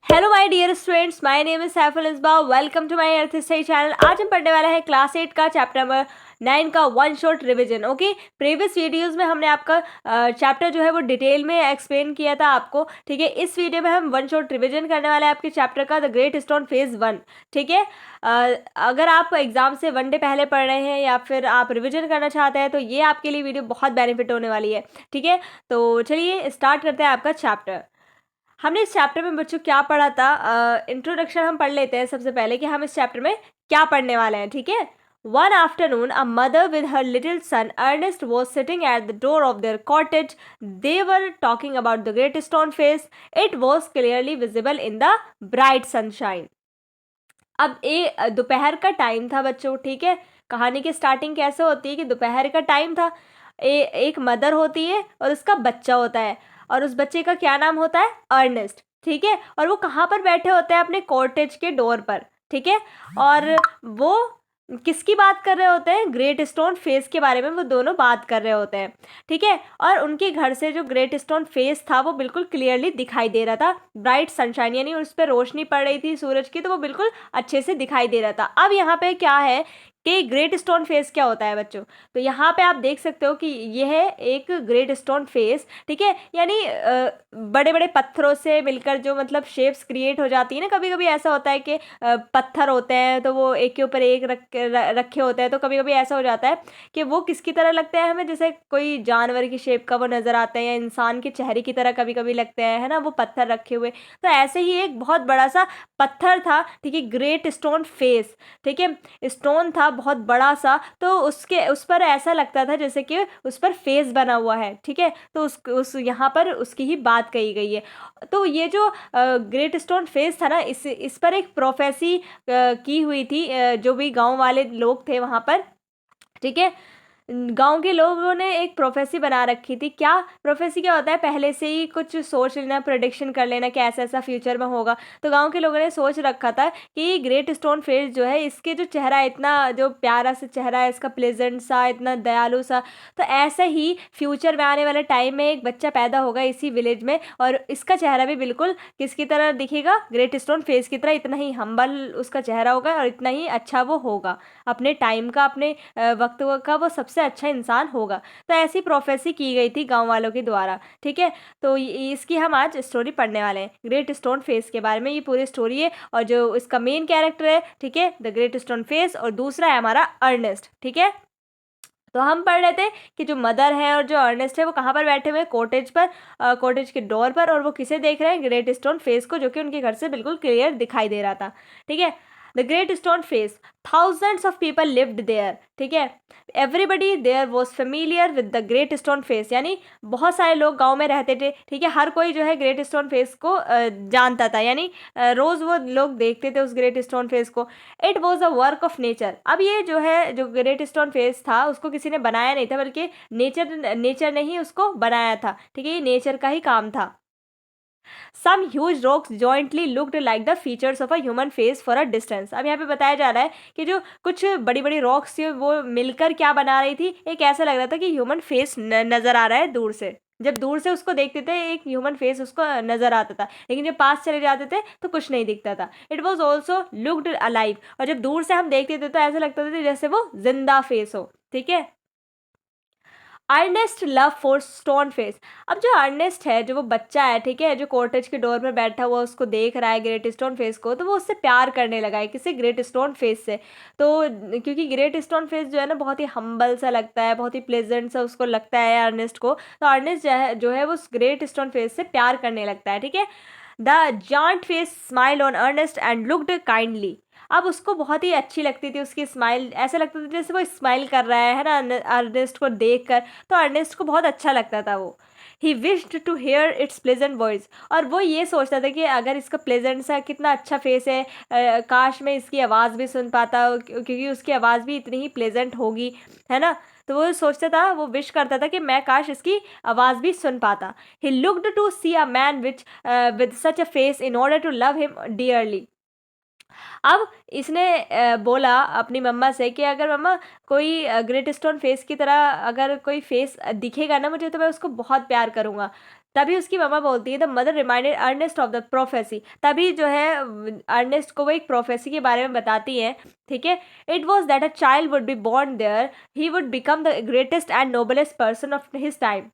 Hello my dear students, my name is Saiful Isba. Welcome to my earth study channel. आज हम पढ़ने वाला है क्लास 8 का चैप्टर नंबर 9 का one shot revision. Okay, previous videos में हमने आपका चैप्टर जो है वो डिटेल में एक्सप्लेन किया था आपको। ठीक है, इस वीडियो में हम वन शॉट रिवीजन करने वाले हैं आपके चैप्टर का द ग्रेट स्टोन फेज 1। ठीक है, अगर आप एग्जाम से वन डे पहले पढ़ रहे हैं या फिर आप रिविजन करना चाहते हैं तो ये आपके लिए वीडियो बहुत बेनिफिट होने वाली है। ठीक है, तो चलिए स्टार्ट करते हैं आपका चैप्टर। हमने इस चैप्टर में बच्चों क्या पढ़ा था, इंट्रोडक्शन हम पढ़ लेते हैं सबसे पहले कि हम इस चैप्टर में क्या पढ़ने वाले हैं। ठीक है, one afternoon a mother with her little son Ernest was sitting at the door of their cottage. They were talking about the great stone face. It was clearly visible in the bright sunshine. अब दोपहर का time था बच्चों। ठीक है, कहानी की starting कैसे होती है कि दोपहर का टाइम था। एक मदर होती है और उसका बच्चा होता है, और उस बच्चे का क्या नाम होता है? अर्नेस्ट। ठीक है, और वो कहाँ पर बैठे होते हैं? अपने कॉटेज के डोर पर। ठीक है, और वो किसकी बात कर रहे होते हैं? ग्रेट स्टोन फेस के बारे में वो दोनों बात कर रहे होते हैं। ठीक है, और उनके घर से जो ग्रेट स्टोन फेस था वो बिल्कुल क्लियरली दिखाई दे रहा था। ब्राइट सनशाइन यानी उस पर रोशनी पड़ रही थी सूरज की, तो वो बिल्कुल अच्छे से दिखाई दे रहा था। अब यहाँ पे क्या है कि ग्रेट स्टोन फेस क्या होता है बच्चों? तो यहाँ पे आप देख सकते हो कि यह है एक ग्रेट स्टोन फेस। ठीक है, यानी बड़े बड़े पत्थरों से मिलकर जो मतलब शेप्स क्रिएट हो जाती है ना। कभी कभी ऐसा होता है कि पत्थर होते हैं तो वो एक के ऊपर एक रखे होते हैं, तो कभी कभी ऐसा हो जाता है कि वो किसकी तरह लगते हैं हमें? जैसे कोई जानवर की शेप का वो नज़र आता है, या इंसान के चेहरे की तरह कभी कभी लगते हैं, है ना, वो पत्थर रखे हुए। तो ऐसे ही एक बहुत बड़ा सा पत्थर था। ठीक है, ग्रेट स्टोन फेस। ठीक है, स्टोन था बहुत बड़ा सा, तो उस पर ऐसा लगता था जैसे कि उस पर फेस बना हुआ है। ठीक है, तो उस यहाँ पर उसकी ही बात कही गई है। तो ये जो ग्रेट स्टोन फेस था ना, इस पर एक प्रोफेसी की हुई थी, जो भी गांव वाले लोग थे वहाँ पर। ठीक है, गांव के लोगों ने एक प्रोफेसी बना रखी थी। क्या प्रोफेसी क्या होता है? पहले से ही कुछ सोच लेना, प्रेडिक्शन कर लेना कि ऐसा ऐसा फ्यूचर में होगा। तो गांव के लोगों ने सोच रखा था कि ग्रेट स्टोन फेस जो है, इसके जो चेहरा है, इतना जो प्यारा सा चेहरा है इसका, प्लेजेंट सा, इतना दयालु सा, तो ऐसे ही फ्यूचर में आने वाले टाइम में एक बच्चा पैदा होगा इसी विलेज में, और इसका चेहरा भी बिल्कुल किसकी तरह दिखेगा? ग्रेट स्टोन फेस की तरह। इतना ही हम्बल उसका चेहरा होगा और इतना ही अच्छा वो होगा, अपने टाइम का, अपने वक्त का वो सबसे अच्छा इंसान होगा। तो ऐसी प्रोफेसी की गई थी गांव वालों के द्वारा। ठीक है, तो इसकी हम आज स्टोरी पढ़ने वाले हैं, ग्रेट स्टोन फेस के बारे में। ये पूरी स्टोरी है, और जो इसका मेन कैरेक्टर है, ठीक है, द ग्रेट स्टोन फेस, और दूसरा है हमारा अर्नेस्ट। ठीक है, तो हम पढ़ रहे थे कि जो मदर है और जो अर्नेस्ट है वो कहाँ पर बैठे हुए हैं? कॉटेज पर, कॉटेज के डोर पर, और वो किसे देख रहे हैं? ग्रेट स्टोन फेस को, जो कि उनके घर से बिल्कुल क्लियर दिखाई दे रहा था। ठीक है, the great stone face, thousands of people lived there। ठीक है, everybody there was familiar with the great stone face, यानी बहुत सारे लोग गांव में रहते थे। ठीक है, हर कोई जो है ग्रेट स्टोन फेस को जानता था, यानी रोज वो लोग देखते थे उस ग्रेट स्टोन फेस को। It was a work of nature. अब ये जो है, जो ग्रेट स्टोन फेस था, उसको किसी ने बनाया नहीं था, बल्कि नेचर ने ही उसको बनाया था। ठीक है, ये नेचर का ही काम था। Some huge rocks jointly looked like the features of a human face for a distance। अब यहाँ पे बताया जा रहा है कि जो कुछ बड़ी बड़ी रॉक्स थी वो मिलकर क्या बना रही थी? एक ऐसा लग रहा था कि ह्यूमन फेस नजर आ रहा है दूर से। जब दूर से उसको देखते थे एक ह्यूमन फेस उसको नजर आता था, लेकिन जब पास चले जाते थे तो कुछ नहीं दिखता था। It was also looked alive, और जब दूर से हम देखते थे तो ऐसा लगता था जैसे वो जिंदा फेस हो। ठीक है, Ernest love for stone face. अब जो अर्नेस्ट है, जो वो बच्चा है, ठीक है, जो कॉटेज के डोर में बैठा हुआ उसको देख रहा है ग्रेट स्टोन फेस को, तो वो उससे प्यार करने लगा है। किसी ग्रेट स्टोन फेस से। तो क्योंकि ग्रेट स्टोन फेस जो है ना, बहुत ही हम्बल सा लगता है, बहुत ही प्लेजेंट सा उसको लगता है अर्नेस्ट को। तो अर्नेस्ट जो है वो उस ग्रेट स्टोन फेस से प्यार करने लगता है। ठीक है, the giant face smile on Ernest and looked kindly. अब उसको बहुत ही अच्छी लगती थी उसकी स्माइल, ऐसा लगता था जैसे वो स्माइल कर रहा है ना, अर्नेस्ट को देख कर। तो अर्नेस्ट को बहुत अच्छा लगता था वो। He wished to hear its pleasant voice, और वो ये सोचता था कि अगर इसका प्लेजेंट सा कितना अच्छा फेस है, काश मैं इसकी आवाज़ भी सुन पाता, क्योंकि उसकी आवाज़ भी इतनी ही प्लेजेंट होगी, है ना। तो वो सोचता था, वो विश करता था कि मैं काश इसकी आवाज़ भी सुन पाता। He looked to see a man with such a face in order to love him dearly. अब इसने बोला अपनी मम्मा से कि अगर मम्मा कोई ग्रेट स्टोन फेस की तरह अगर कोई फेस दिखेगा ना मुझे, तो मैं उसको बहुत प्यार करूँगा। तभी उसकी मम्मा बोलती है, the mother reminded Ernest of the prophecy, तभी जो है अर्नेस्ट को वो एक प्रोफेसी के बारे में बताती है, ठीक है। It was that a child would be born there, he would become the greatest and noblest person of his time.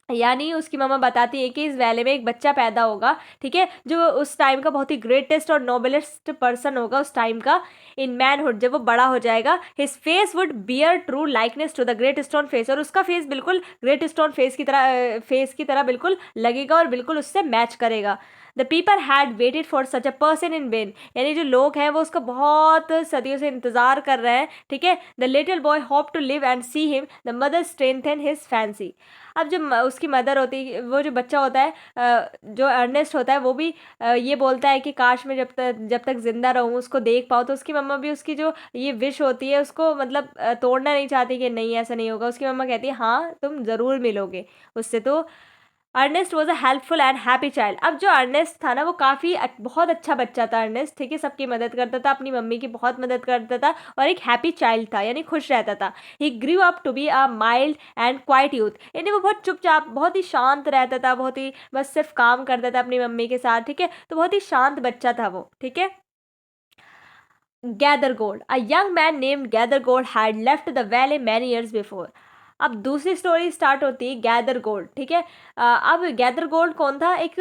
यानी उसकी मम्मा बताती है कि इस वैले में एक बच्चा पैदा होगा, ठीक है, जो उस टाइम का बहुत ही ग्रेटेस्ट और नोबलेस्ट पर्सन होगा उस टाइम का इन मैनहुड। जब वो बड़ा हो जाएगा, his face would bear true likeness to the great stone face, और उसका फेस बिल्कुल ग्रेट स्टोन फेस की तरह बिल्कुल लगेगा और बिल्कुल उससे मैच करेगा। The people had waited for such a person in when, यानी जो लोग हैं वो उसका बहुत सदियों से इंतजार कर रहे हैं, ठीक है। The little boy hope to live and see him, the mother strengthen his fancy. अब जब उसकी मदर होती है, वो जो बच्चा होता है, जो अर्नेस्ट होता है, वो भी ये बोलता है कि काश मैं जब तक जिंदा रहूँ उसको देख पाऊँ। तो उसकी मम्मा भी उसकी जो ये विश होती है उसको मतलब तोड़ना नहीं चाहती कि नहीं ऐसा नहीं होगा। उसकी मम्मा कहती है हाँ तुम ज़रूर मिलोगे उससे। तो Ernest was a helpful and happy child. अब जो अर्नेस्ट था ना, वो काफ़ी बहुत अच्छा बच्चा था अर्नेस्ट, ठीक है, सबकी मदद करता था, अपनी मम्मी की बहुत मदद करता था और एक हैप्पी चाइल्ड था, यानी खुश रहता था। He grew up to be a mild and quite youth, यानी वो बहुत चुपचाप, बहुत ही शांत रहता था, बहुत ही बस सिर्फ काम करता था अपनी मम्मी के साथ, ठीक है। तो बहुत ही शांत बच्चा था वो, ठीक है। Gather gold, a young man named gather gold had left the valley many years before. अब दूसरी स्टोरी स्टार्ट होती है गैदर गोल्ड, ठीक है। अब गैदर गोल्ड कौन था? एक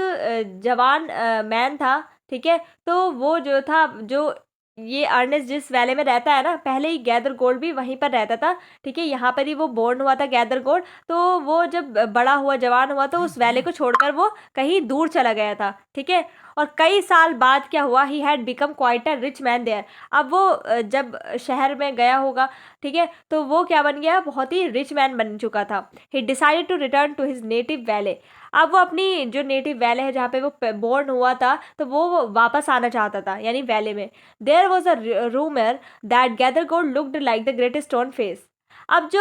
जवान मैन था, ठीक है। तो वो जो था, जो ये अर्नेस्ट जिस वैले में रहता है ना, पहले ही गैदर गोल्ड भी वहीं पर रहता था, ठीक है। यहाँ पर ही वो बोर्न हुआ था गैदर गोल्ड। तो वो जब बड़ा हुआ, जवान हुआ, तो उस वैले को छोड़कर वो कहीं दूर चला गया था, ठीक है। और कई साल बाद क्या हुआ, he had become quite a rich man there. अब वो जब शहर में गया होगा, ठीक है, तो वो क्या बन गया, बहुत ही रिच मैन बन चुका था। He decided to return to his native valley. अब वो अपनी जो नेटिव वैले है जहाँ पे वो बोर्न हुआ था, तो वो वापस आना चाहता था, यानी वैले में। There was a rumour that Gathergold looked like the greatest stone face. अब जो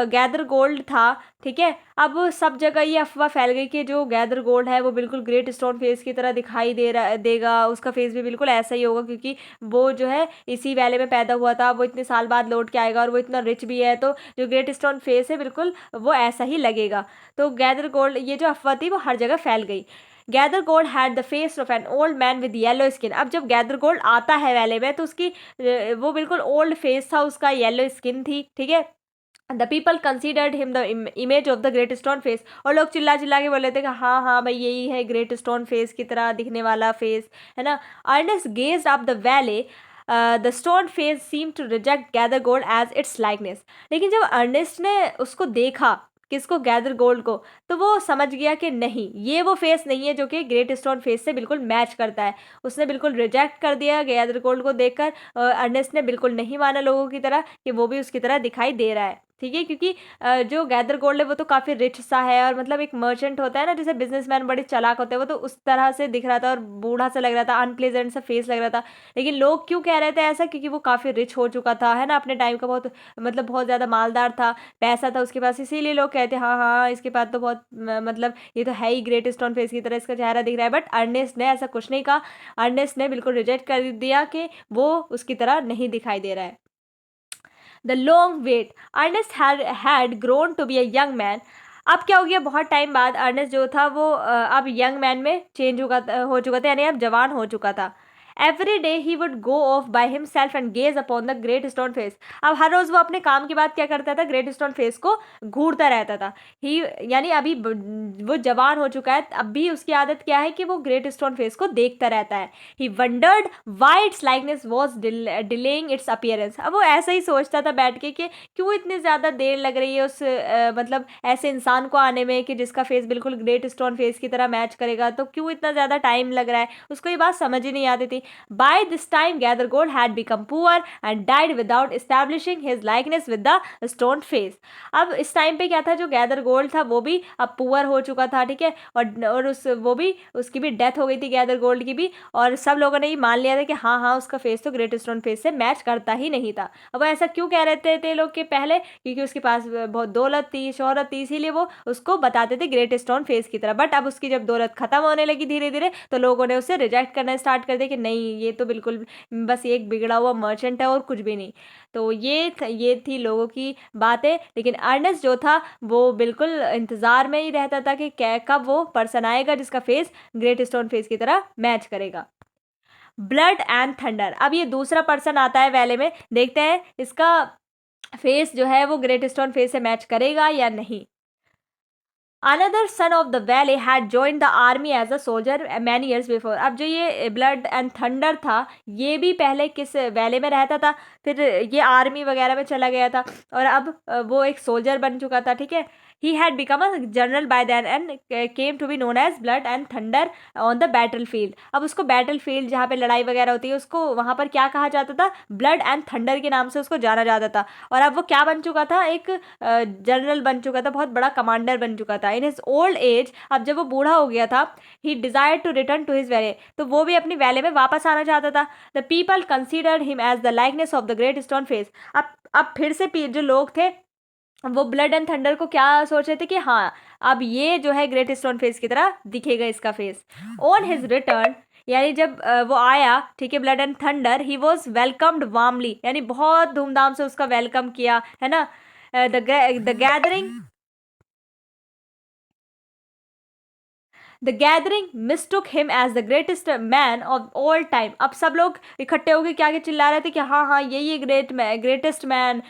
गैदर गोल्ड था, ठीक है, अब सब जगह ये अफवाह फैल गई कि जो गैदर गोल्ड है वो बिल्कुल ग्रेट स्टोन फेस की तरह दिखाई देगा, उसका फेस भी बिल्कुल ऐसा ही होगा, क्योंकि वो जो है इसी वैले में पैदा हुआ था, वो इतने साल बाद लौट के आएगा और वो इतना रिच भी है, तो जो ग्रेट स्टोन फेस है बिल्कुल वो ऐसा ही लगेगा। तो गैदर गोल्ड, ये जो अफवाह थी वो हर जगह फैल गई। Gather gold had the face of an old man with yellow skin. अब जब गैदर गोल्ड आता है वैले में, तो उसकी वो बिल्कुल ओल्ड फेस था, उसका येलो स्किन थी, ठीक है। The people considered him the image of the great stone face, और लोग चिल्ला चिल्ला के बोले थे कि हाँ हाँ भाई यही है ग्रेट स्टोन फेस की तरह दिखने वाला फेस, है ना। Ernest gazed up the valley, the stone face seem to reject gather gold as its likeness. लेकिन जब अर्नेस्ट ने उसको देखा, किसको, गैदर गोल्ड को, तो वो समझ गया कि नहीं, ये वो फेस नहीं है जो कि ग्रेट स्टोन फेस से बिल्कुल मैच करता है। उसने बिल्कुल रिजेक्ट कर दिया गैदर गोल्ड को देखकर। अर्नेस्ट ने बिल्कुल नहीं माना लोगों की तरह कि वो भी उसकी तरह दिखाई दे रहा है, ठीक है, क्योंकि जो गैदर गोल्ड है वो तो काफ़ी रिच सा है, और मतलब एक मर्चेंट होता है ना, जैसे बिजनेसमैन बड़े चालाक होते हैं, वो तो उस तरह से दिख रहा था और बूढ़ा सा लग रहा था, अनप्लेजेंट सा फेस लग रहा था। लेकिन लोग क्यों कह रहे थे ऐसा? क्योंकि वो काफ़ी रिच हो चुका था, है ना, अपने टाइम का बहुत, मतलब बहुत ज़्यादा मालदार था, पैसा था उसके पास, इसीलिए लोग कहते हाँ हाँ इसके पास तो बहुत मतलब ये तो है ही ग्रेट स्टोन फेस की तरह इसका चेहरा दिख रहा है। बट अर्नेस्ट ने ऐसा कुछ नहीं कहा। अर्नेस्ट ने बिल्कुल रिजेक्ट कर दिया कि वो उसकी तरह नहीं दिखाई दे रहा है। The long wait, Ernest had grown to be a young man. अब क्या हो गया, बहुत टाइम बाद अर्नेस्ट जो था वो अब यंग मैन में चेंज हो चुका था, यानी अब जवान हो चुका था। Every day he would go of by himself and gauge upon the great stone face. अब हर रोज वो अपने काम के बाद क्या करता था, ग्रेट स्टोन फेस को घूरता रहता था। ही यानी अभी वो जवान हो चुका है, अब भी उसकी आदत क्या है कि वो ग्रेट स्टोन फेस को देखता रहता है। He wondered why its likeness was delaying its appearance. अब वो ऐसा ही सोचता था बैठ के कि क्यों इतनी ज़्यादा देर लग रही है उस मतलब ऐसे इंसान को आने में कि जिसका फेस बिल्कुल ग्रेट स्टोन फेस की तरह मैच करेगा, तो क्यों इतना ज़्यादा टाइम लग रहा है, उसको ये बात समझ ही नहीं आती थी। By this time Gathergold had become poor and died without establishing his likeness with the stone face. अब इस टाइम पे क्या था, जो गैदर गोल्ड था वो भी अब पुअर हो चुका था, ठीक है, और उसकी भी डेथ हो गई थी, गैदर गोल्ड की भी, और सब लोगों ने ये मान लिया था कि हाँ हाँ उसका फेस तो ग्रेट स्टोन फेस से मैच करता ही नहीं था। अब वो ऐसा क्यों कह रहे थे लोग के पहले, क्योंकि उसके पास बहुत दौलत थी, शोहरत थी, इसीलिए वो उसको बताते थे ग्रेट स्टोन फेस की तरह। बट अब उसकी जब दौलत खत्म होने लगी धीरे धीरे, तो लोगों ने उसे रिजेक्ट करना स्टार्ट कर दिया कि नहीं नहीं, ये तो बिल्कुल बस एक बिगड़ा हुआ मर्चेंट है और कुछ भी नहीं। तो ये थी लोगों की बातें, लेकिन अर्नेस्ट जो था वो बिल्कुल इंतज़ार में ही रहता था कि कब वो पर्सन आएगा जिसका फेस ग्रेट स्टोन फेस की तरह मैच करेगा। ब्लड एंड थंडर, अब ये दूसरा पर्सन आता है वैले में, देखते हैं इसका फेस जो है वो ग्रेट स्टोन फेस से मैच करेगा या नहीं। Another son of the valley had join the army as a soldier many years before. अब जो ये ब्लड एंड थंडर था ये भी पहले किस वैले में रहता था, फिर ये आर्मी वगैरह में चला गया था और अब वो एक सोल्जर बन चुका था, ठीक है। He had become a general by then and came to be known as Blood and Thunder on the battlefield. अब उसको बैटल फील्ड जहाँ पे लड़ाई वगैरह होती है उसको वहाँ पर क्या कहा जाता था, ब्लड एंड थंडर के नाम से उसको जाना जाता था। और अब वो क्या बन चुका था, एक जनरल बन चुका था, बहुत बड़ा कमांडर बन चुका था। इन हिज ओल्ड एज, अब जब वो बूढ़ा हो गया था, he desire to return to his valley, तो वो भी अपनी वैले में वापस आना चाहता था। The people considered him as the likeness of the great stone face. अब फिर से जो लोग थे वो ब्लड एंड थंडर को क्या सोच रहे थे कि हाँ अब ये जो है ग्रेट स्टोन फेस की तरह दिखेगा इसका फेस। ऑन हिज रिटर्न, यानी जब वो आया, ठीक है, Blood and Thunder, he was welcomed warmly, यानी बहुत धूमधाम से उसका वेलकम किया, है ना। The gathering mistook him as the greatest man of all time. अब सब लोग इकट्ठे होकर क्या क्या चिल्ला रहे थे कि हाँ हाँ यही ग्रेटेस्ट मैन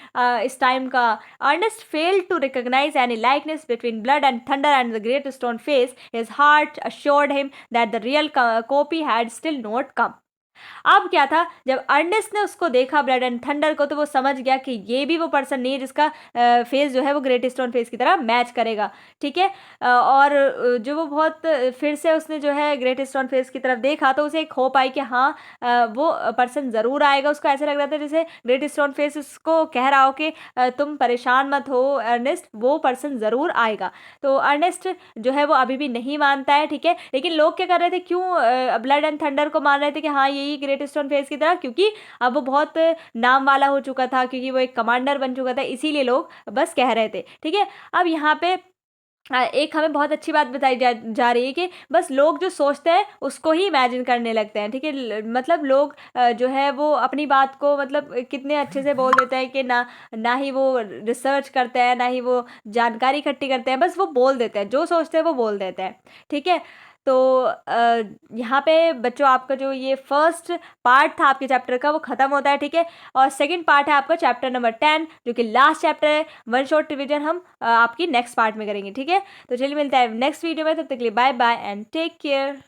इस टाइम का। Ernest failed to recognise any likeness between Blood and Thunder and the great stone face. His heart assured him that the real copy had still not come. अब क्या था, जब अर्नेस्ट ने उसको देखा blood and thunder को, तो वो समझ गया कि ये भी वो पर्सन नहीं है जिसका फेस जो है वो ग्रेट स्टोन फेस की तरह मैच करेगा, ठीक है। और जो वो बहुत फिर से उसने जो है ग्रेट स्टोन फेस की तरफ देखा तो उसे एक होप आई कि हाँ वो पर्सन ज़रूर आएगा। उसको ऐसे लग रहा था जैसे ग्रेट स्टोन फेस उसको कह रहा हो कि तुम परेशान मत हो अर्नेस्ट, वो पर्सन ज़रूर आएगा। तो अर्नेस्ट जो है वो अभी भी नहीं मानता है, ठीक है। लेकिन लोग क्या कर रहे थे, क्यों ब्लड एंड थंडर को मान रहे थे कि हाँ यही ग्रेट स्टोन फेस की तरह, क्योंकि अब वो बहुत नाम वाला हो चुका था, क्योंकि वो एक कमांडर बन चुका था, इसीलिए लोग बस कह रहे थे, ठीक है। अब यहाँ पे एक हमें बहुत अच्छी बात बताई जा रही है कि बस लोग जो सोचते हैं उसको ही इमेजिन करने लगते हैं, ठीक है। मतलब लोग जो है वो अपनी बात को मतलब कितने अच्छे से बोल देते हैं कि ना ही वो रिसर्च करते हैं, ना ही वो जानकारी इकट्ठी करते हैं, बस वो बोल देते हैं, जो सोचते हैं वो बोल देते हैं, ठीक है। तो यहाँ पे बच्चों आपका जो ये फर्स्ट पार्ट था आपके चैप्टर का वो ख़त्म होता है, ठीक है। और सेकंड पार्ट है आपका चैप्टर नंबर 10 जो कि लास्ट चैप्टर है। वन शॉट रिवीजन हम आपकी नेक्स्ट पार्ट में करेंगे, ठीक है। तो चलिए मिलता है नेक्स्ट वीडियो में, तब तक के लिए bye bye and take care.